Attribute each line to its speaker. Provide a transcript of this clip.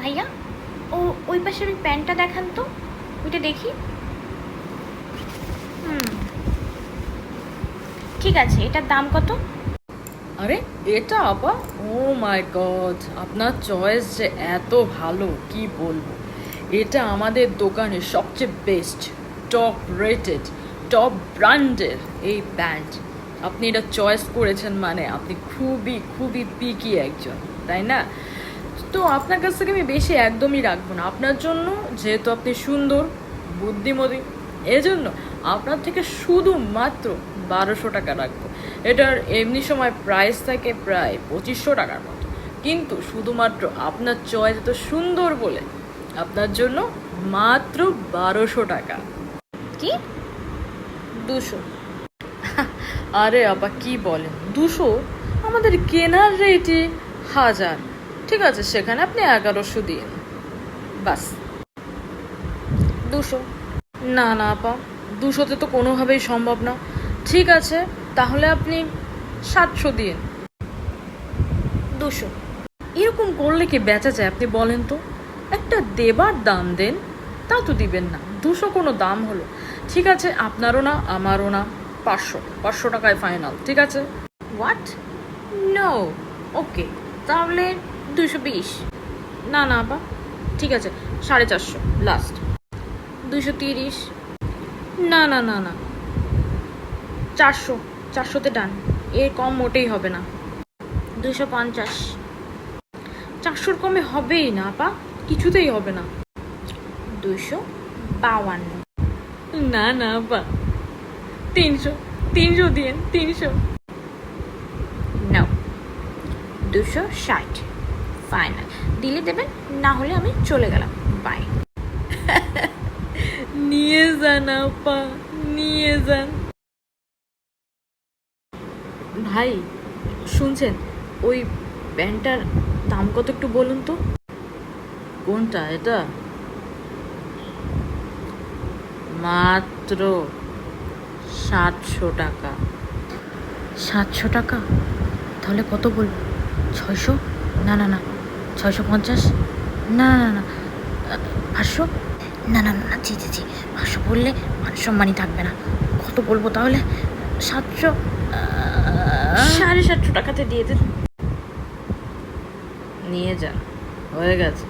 Speaker 1: ভাইয়া, ও ওই পাশে ওই প্যান্টটা দেখান তো, ওইটা দেখি। ঠিক আছে, এটার দাম কত?
Speaker 2: আরে এটা আপা, ও মাই গড, আপনার চয়েস যে এত ভালো কি বলবো। এটা আমাদের দোকানের সবচেয়ে বেস্ট, টপ রেটেড, টপ ব্র্যান্ডের এই ব্যান্ড। আপনি এটা চয়েস করেছেন মানে আপনি খুবই খুবই পিকি একজন, তাই না? তো আপনার কাছ থেকে আমি বেশি একদমই রাখবো না আপনার জন্য, যেহেতু আপনি সুন্দর বুদ্ধিমতী, এজন্য আপনার থেকে শুধুমাত্র 1200 টাকা রাখবো। এটার এমনি সময় প্রাইস থাকে প্রায় 2500 টাকার মতো, কিন্তু শুধুমাত্র আপনার চয়েস এত সুন্দর বলে আপনার জন্য মাত্র 1200 টাকা।
Speaker 1: কি, 200?
Speaker 2: আরে আপা কি বলেন, 200? আমাদের কেনার রেটে 1000। ঠিক আছে, সেখানে আপনি 1100 দিন বাস।
Speaker 1: 200?
Speaker 2: না না আপা, 200-তে তো কোনোভাবেই সম্ভব না। ঠিক আছে, তাহলে আপনি 700 দিন।
Speaker 1: 200?
Speaker 2: এরকম করলে কি বেচা যায় আপনি বলেন তো? একটা দেবার দাম দেন, তা তো দিবেন না। 200 কোনো দাম হলো? ঠিক আছে, আপনারও না আমারও না, 500 টাকায় ফাইনাল, ঠিক আছে?
Speaker 1: হোয়াট? নো। ওকে, তাহলে 220?
Speaker 2: না না আপা, ঠিক আছে, 450 লাস্ট।
Speaker 1: 230?
Speaker 2: না না না না, 400, 400-তে ডান, এর কম মোটেই হবে না।
Speaker 1: 250?
Speaker 2: 400-র কমে হবেই না আপা, কিছুতেই হবে না।
Speaker 1: 252?
Speaker 2: না না আপা, 300, 300 দিন, 300।
Speaker 1: নো। 260 ফাইনাল। দিলে দেবেন, না হলে আমি চলে গেলাম, বাই।
Speaker 2: নিয়ে যান আপা, নিয়ে যান। ভাই শুনছেন, ওই প্যান্টটার দাম কত একটু বলুন তো? কোনটা এটা? মাত্র 700 টাকা।
Speaker 1: 700 টাকা? তাহলে কত বলবো? 600? না না না, 650? না না না, 500? না না না, জি জি জি, 500 বললে মান সম্মানই থাকবে না। কত বলবো তাহলে? 700? 750 টাকাতে দিয়ে দেন।
Speaker 2: নিয়ে যান, হয়ে গেছে।